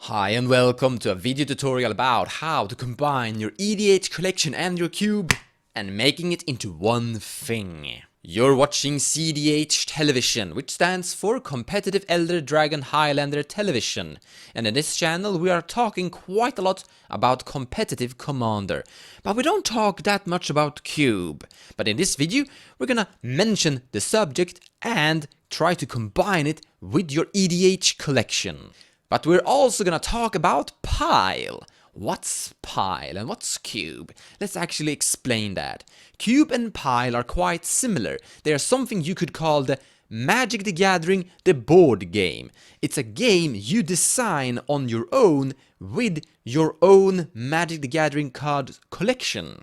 Hi and welcome to a video tutorial about how to combine your EDH collection and your cube and making it into one thing. You're watching cEDH television, which stands for Competitive Elder Dragon Highlander Television, and in this channel we are talking quite a lot about competitive Commander, but we don't talk that much about cube. But in this video we're gonna mention the subject and try to combine it with your EDH collection. But we're also gonna talk about pile. What's pile and what's cube? Let's actually explain that. Cube and pile are quite similar. They are something you could call the Magic the Gathering, the board game. It's a game you design on your own with your own Magic the Gathering card collection.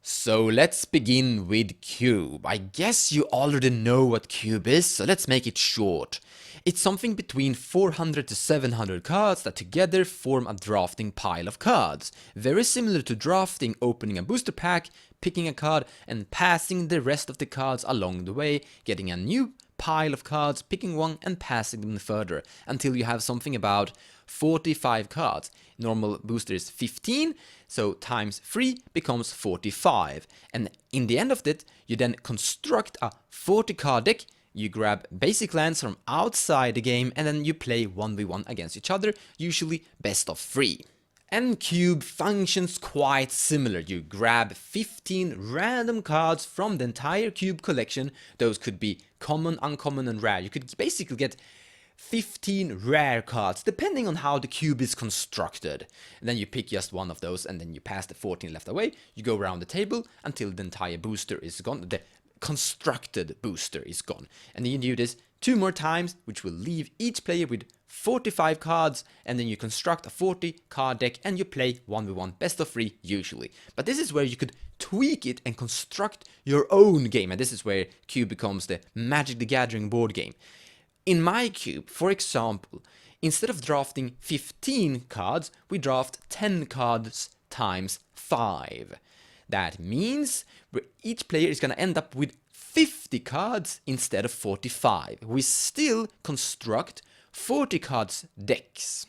So let's begin with cube. I guess you already know what cube is, so let's make it short. It's something between 400 to 700 cards that together form a drafting pile of cards. Very similar to drafting, opening a booster pack, picking a card and passing the rest of the cards along the way, getting a new pile of cards, picking one and passing them further until you have something about 45 cards. Normal booster is 15, so times 3 becomes 45. And in the end of it, you then construct a 40 card deck. You grab basic lands from outside the game and then you play 1v1 against each other, usually best of 3. And cube functions quite similar. You grab 15 random cards from the entire cube collection. Those could be common, uncommon and rare. You could basically get 15 rare cards depending on how the cube is constructed. And then you pick just one of those and then you pass the 14 left away. You go around the table until the entire booster is gone. The constructed booster is gone. And then you do this 2 more times, which will leave each player with 45 cards, and then you construct a 40 card deck and you play 1v1 best of 3 usually. But this is where you could tweak it and construct your own game, and this is where cube becomes the Magic the Gathering board game. In my cube, for example, instead of drafting 15 cards, we draft 10 cards times 5. That means each player is going to end up with 50 cards instead of 45. We still construct 40 cards decks.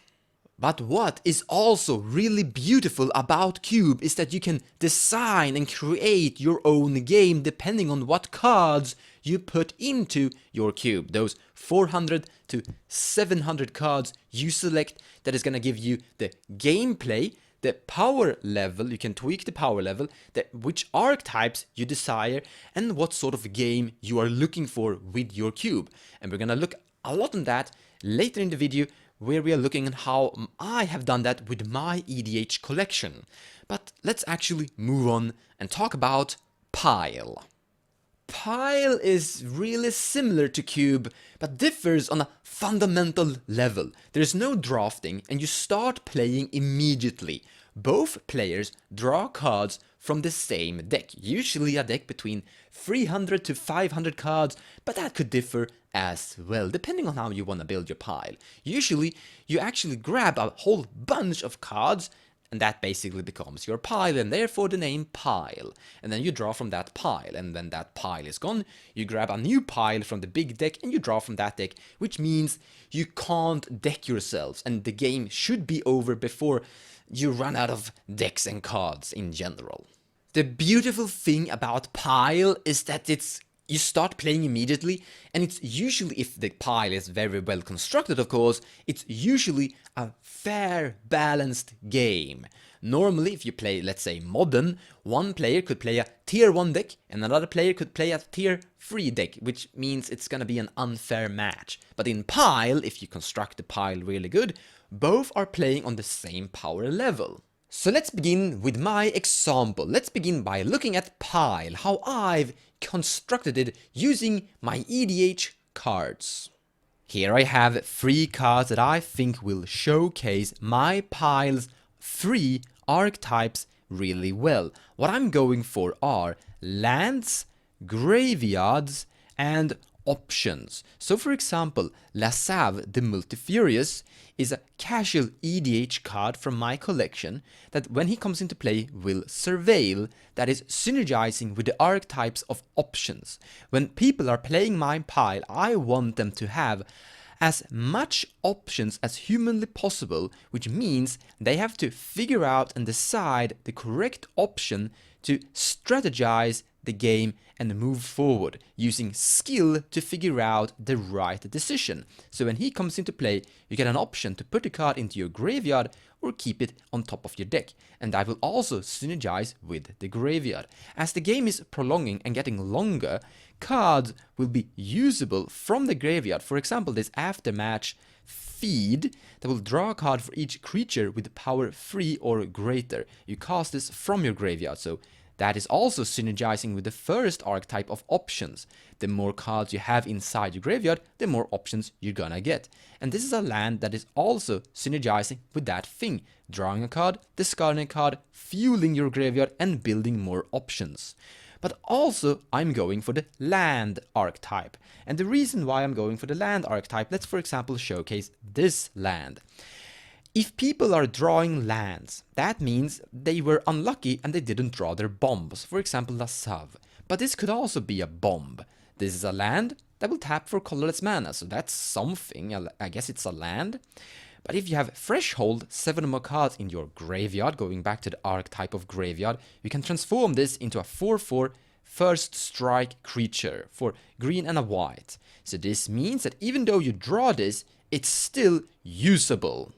But what is also really beautiful about cube is that you can design and create your own game depending on what cards you put into your cube. Those 400 to 700 cards you select, that is going to give you the gameplay, the power level. You can tweak the power level, which archetypes you desire, and what sort of game you are looking for with your cube. And we're gonna look a lot on that later in the video, where we are looking at how I have done that with my EDH collection. But let's actually move on and talk about pile. Pile is really similar to cube, but differs on a fundamental level. There's no drafting and you start playing immediately. Both players draw cards from the same deck, usually a deck between 300 to 500 cards, but that could differ as well, depending on how you want to build your pile. Usually, you actually grab a whole bunch of cards, and that basically becomes your pile, and therefore the name pile. And then you draw from that pile, and when that pile is gone, you grab a new pile from the big deck, and you draw from that deck, which means you can't deck yourselves, and the game should be over before you run out of decks and cards in general. The beautiful thing about pile is that you start playing immediately, and it's usually, if the pile is very well constructed of course, it's usually a fair, balanced game. Normally, if you play, let's say, modern, one player could play a tier 1 deck, and another player could play a tier 3 deck, which means it's gonna be an unfair match. But in pile, if you construct the pile really good, both are playing on the same power level. So let's begin with my example. Let's begin by looking at pile, how I've constructed it using my EDH cards. Here I have 3 cards that I think will showcase my pile's 3 archetypes really well. What I'm going for are lands, graveyards, and options. So for example, Lasav the Multifurious is a casual EDH card from my collection that when he comes into play will surveil, that is synergizing with the archetypes of options. When people are playing my pile, I want them to have as much options as humanly possible, which means they have to figure out and decide the correct option to strategize the game and move forward, using skill to figure out the right decision. So when he comes into play, you get an option to put a card into your graveyard or keep it on top of your deck, and that will also synergize with the graveyard. As the game is prolonging and getting longer, cards will be usable from the graveyard. For example, this aftermatch feed that will draw a card for each creature with power 3 or greater. You cast this from your graveyard, so that is also synergizing with the first archetype of options. The more cards you have inside your graveyard, the more options you're gonna get. And this is a land that is also synergizing with that thing. Drawing a card, discarding a card, fueling your graveyard and building more options. But also I'm going for the land archetype. And the reason why I'm going for the land archetype, let's for example showcase this land. If people are drawing lands, that means they were unlucky and they didn't draw their bombs, for example Lasav. But this could also be a bomb. This is a land that will tap for colorless mana, so that's something, I guess it's a land. But if you have Threshold, 7 or more cards in your graveyard, going back to the archetype of graveyard, you can transform this into a 4/4 first strike creature for green and a white. So this means that even though you draw this, it's still usable.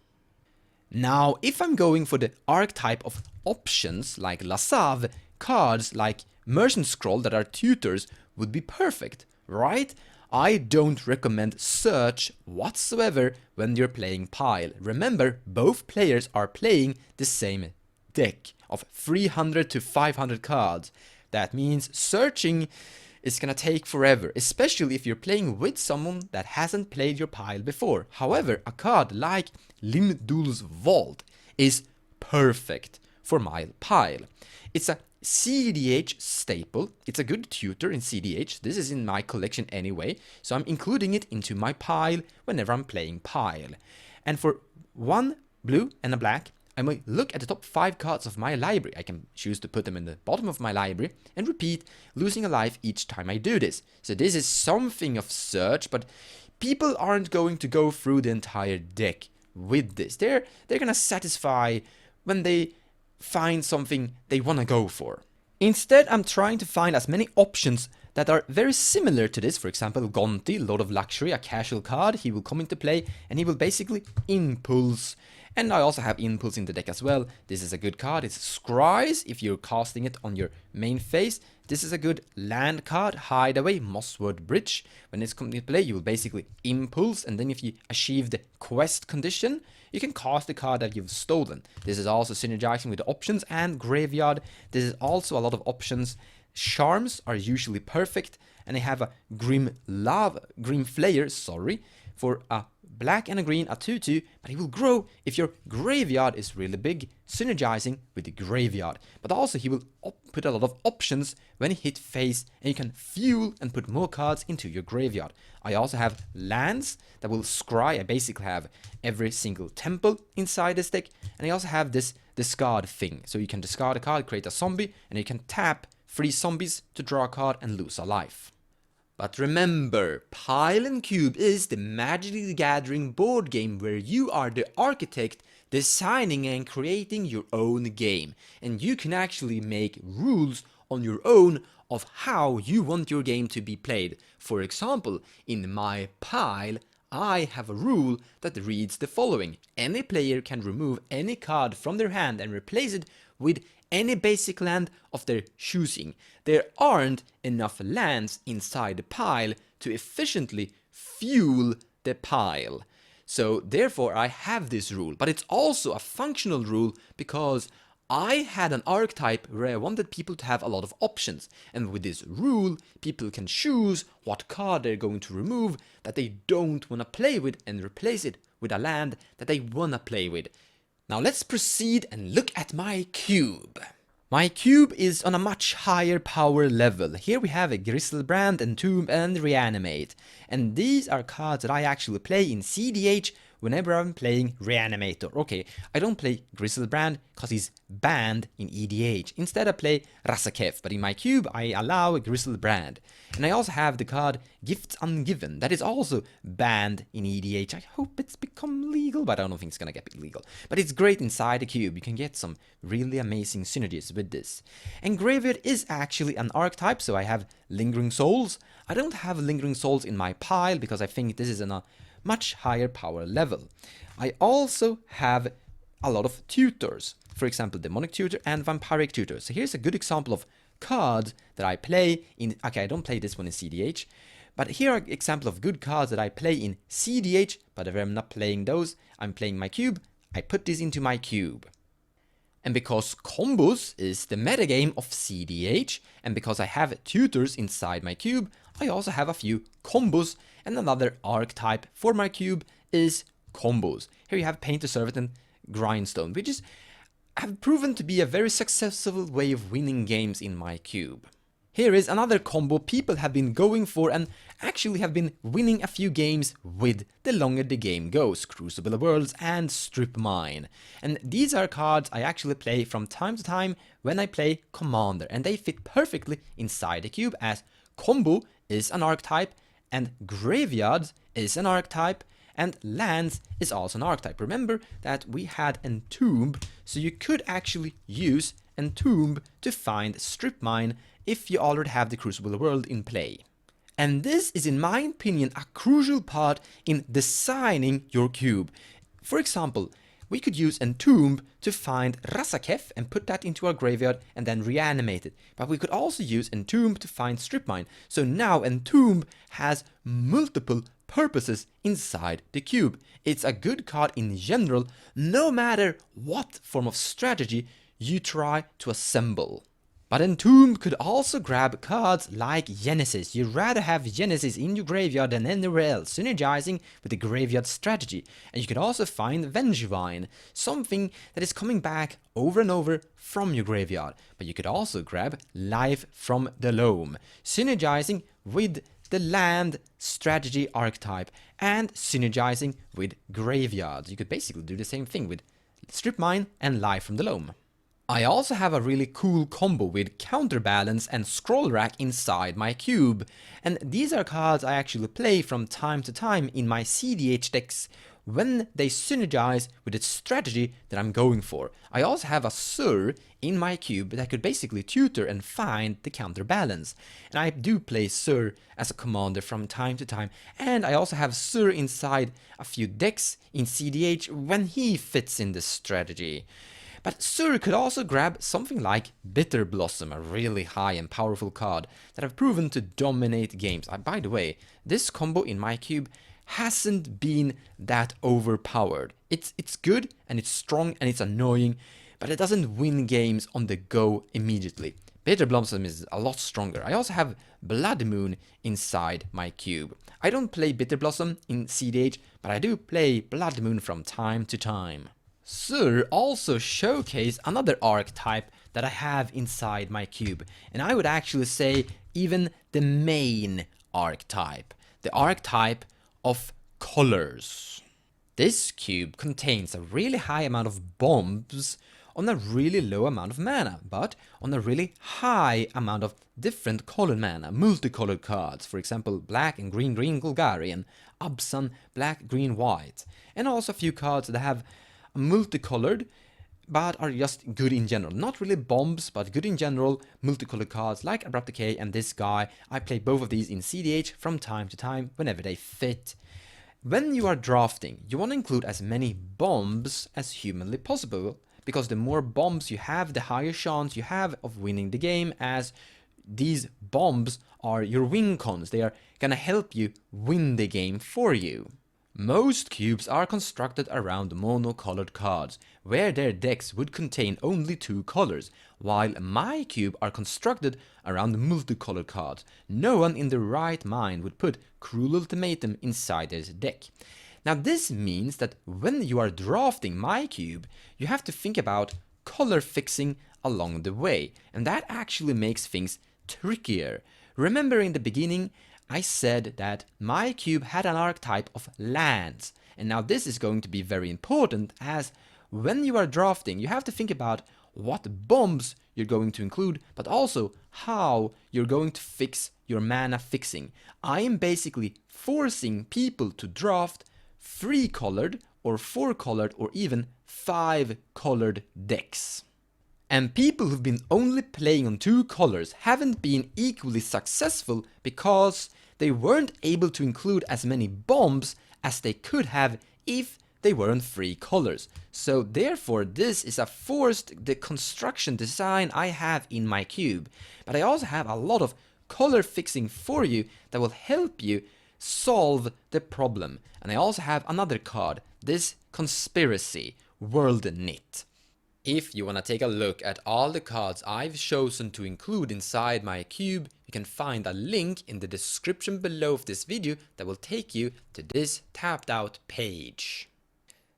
Now, if I'm going for the archetype of options like Lasav, cards like Merchant Scroll that are tutors would be perfect, right? I don't recommend search whatsoever when you're playing Pile. Remember, both players are playing the same deck of 300 to 500 cards. That means searching is gonna take forever, especially if you're playing with someone that hasn't played your Pile before. However, a card like Limdul's Vault is perfect for my Pile. It's a cEDH staple. It's a good tutor in cEDH. This is in my collection anyway, so I'm including it into my Pile whenever I'm playing Pile. And for 1 blue and a black, I might look at the top 5 cards of my library. I can choose to put them in the bottom of my library and repeat, losing a life each time I do this. So this is something of search, but people aren't going to go through the entire deck with this. They're gonna satisfy when they find something they wanna go for. Instead, I'm trying to find as many options that are very similar to this. For example, Gonti, Lord of Luxury, a casual card. He will come into play and he will basically impulse. And I also have Impulse in the deck as well. This is a good card. It's Scries if you're casting it on your main phase. This is a good land card, Hideaway, Mosswood Bridge. When it's coming into play, you will basically Impulse, and then if you achieve the quest condition, you can cast the card that you've stolen. This is also synergizing with the options and graveyard. This is also a lot of options. Charms are usually perfect, and they have a Grim Flayer, for a black and a green, a 2/2, but he will grow if your graveyard is really big, synergizing with the graveyard. But also he will put a lot of options when he hit phase, and you can fuel and put more cards into your graveyard. I also have lands that will scry. I basically have every single temple inside this deck, and I also have this discard thing. So you can discard a card, create a zombie, and you can tap 3 zombies to draw a card and lose a life. But remember, Pile and Cube is the Magic the Gathering board game where you are the architect designing and creating your own game. And you can actually make rules on your own of how you want your game to be played. For example, in my Pile, I have a rule that reads the following. Any player can remove any card from their hand and replace it with any basic land of their choosing. There aren't enough lands inside the pile to efficiently fuel the pile. So therefore I have this rule, but it's also a functional rule because I had an archetype where I wanted people to have a lot of options, and with this rule people can choose what card they're going to remove that they don't want to play with and replace it with a land that they want to play with. Now let's proceed and look at my cube. My cube is on a much higher power level. Here we have a Griselbrand, Entomb and Reanimate. And these are cards that I actually play in cEDH whenever I'm playing Reanimator. Okay, I don't play Griselbrand because he's banned in EDH. Instead I play Rasakev, but in my cube I allow Griselbrand. And I also have the card Gifts Ungiven, that is also banned in EDH. I hope it's become legal, but I don't think it's gonna get legal. But it's great inside the cube, you can get some really amazing synergies with this. And Graveyard is actually an archetype, so I have Lingering Souls. I don't have Lingering Souls in my pile because I think this is on a much higher power level. I also have a lot of tutors, for example Demonic Tutor and Vampiric Tutor. So here's a good example of cards that I play in, okay, I don't play this one in cEDH, but here are examples of good cards that I play in cEDH, but if I'm not playing those, I'm playing my cube, I put this into my cube. And because combos is the metagame of cEDH, and because I have tutors inside my cube, I also have a few combos, and another archetype for my cube is combos. Here you have Painter Servant and Grindstone, which have proven to be a very successful way of winning games in my cube. Here is another combo people have been going for and actually have been winning a few games with the longer the game goes, Crucible of Worlds and Strip Mine. And these are cards I actually play from time to time when I play Commander, and they fit perfectly inside the cube as combo is an archetype and Graveyard is an archetype and lands is also an archetype. Remember that we had Entomb, so you could actually use Entomb to find Strip Mine if you already have the Crucible World in play. And this is, in my opinion, a crucial part in designing your cube. For example, we could use Entomb to find Rasakev and put that into our graveyard and then reanimate it. But we could also use Entomb to find Strip Mine. So now Entomb has multiple purposes inside the cube. It's a good card in general, no matter what form of strategy you try to assemble. But Entomb could also grab cards like Genesis. You'd rather have Genesis in your graveyard than anywhere else, synergizing with the graveyard strategy. And you could also find Vengevine, something that is coming back over and over from your graveyard. But you could also grab Life from the Loam, synergizing with the land strategy archetype and synergizing with graveyards. You could basically do the same thing with Strip Mine and Life from the Loam. I also have a really cool combo with Counterbalance and Scroll Rack inside my cube, and these are cards I actually play from time to time in my cEDH decks when they synergize with the strategy that I'm going for. I also have a Sur in my cube that could basically tutor and find the Counterbalance, and I do play Sur as a commander from time to time, and I also have Sur inside a few decks in cEDH when he fits in this strategy. But Sur could also grab something like Bitter Blossom, a really high and powerful card that have proven to dominate games. By the way, this combo in my cube hasn't been that overpowered. It's good and it's strong and it's annoying, but it doesn't win games on the go immediately. Bitter Blossom is a lot stronger. I also have Blood Moon inside my cube. I don't play Bitter Blossom in cEDH, but I do play Blood Moon from time to time. Sur also showcase another archetype that I have inside my cube, and I would actually say even the main archetype, the archetype of colors. This cube contains a really high amount of bombs on a really low amount of mana, but on a really high amount of different colored mana, multicolored cards, for example black and green Golgarian, Absan, black, green, white, and also a few cards that have multicolored but are just good in general. Not really bombs, but good in general, multicolored cards like Abrupt Decay and this guy. I play both of these in cEDH from time to time whenever they fit. When you are drafting, you want to include as many bombs as humanly possible, because the more bombs you have, the higher chance you have of winning the game, as these bombs are your win cons. They are gonna help you win the game for you. Most cubes are constructed around monocolored cards, where their decks would contain only two colors, while my cube are constructed around multicolored cards. No one in their right mind would put Cruel Ultimatum inside their deck. Now this means that when you are drafting my cube, you have to think about color fixing along the way, and that actually makes things trickier. Remember in the beginning, I said that my cube had an archetype of lands, And now this is going to be very important, as when you are drafting, you have to think about what bombs you're going to include, but also how you're going to fix your mana fixing. I am basically forcing people to draft 3-colored or 4-colored or even 5-colored decks. And people who've been only playing on 2 colors haven't been equally successful because they weren't able to include as many bombs as they could have if they were on 3 colors. So therefore this is a forced construction design I have in my cube. But I also have a lot of color fixing for you that will help you solve the problem. And I also have another card, this Conspiracy World Knit. If you want to take a look at all the cards I've chosen to include inside my cube, you can find a link in the description below of this video that will take you to this tapped out page.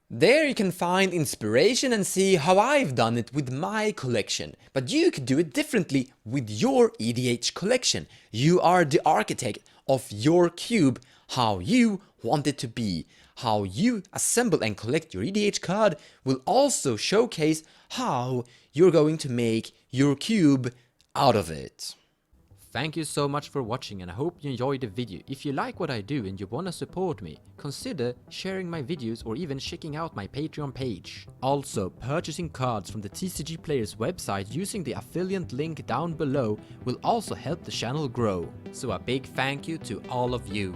There you can find inspiration and see how I've done it with my collection, but you could do it differently with your EDH collection. You are the architect of your cube, how you want it to be. How you assemble and collect your EDH card will also showcase how you're going to make your cube out of it. Thank you so much for watching, and I hope you enjoyed the video. If you like what I do and you wanna support me, consider sharing my videos or even checking out my Patreon page. Also, purchasing cards from the TCG Players website using the affiliate link down below will also help the channel grow. So a big thank you to all of you.